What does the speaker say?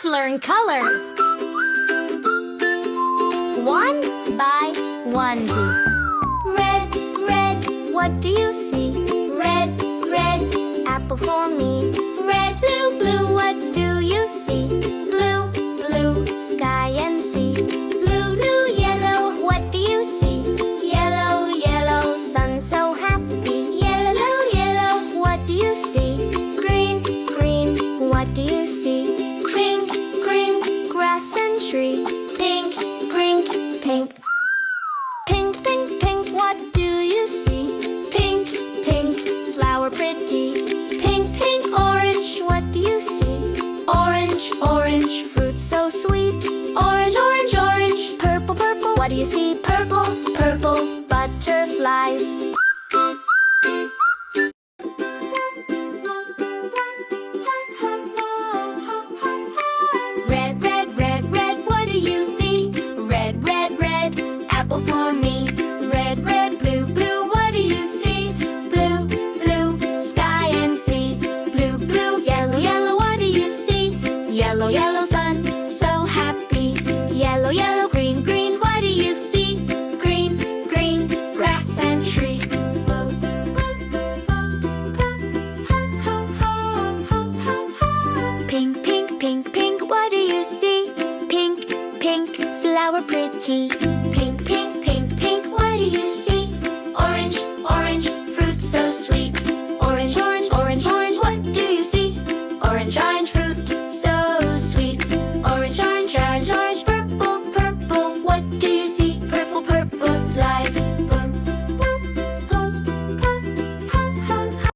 Let's learn colors. One by onesie. Red, red, what do you see? Red, red, apple for me. Red, blue, blue, what do you see? Blue, blue, sky and sea. Blue, blue, yellow, what do you see? Yellow, yellow, sun so happy. Yellow, yellow, what do you see? Green, green, what do you see? Pink, green, grass and tree. Pink, green, pink. Pink, pink, pink, what do you see? Pink, pink, flower pretty.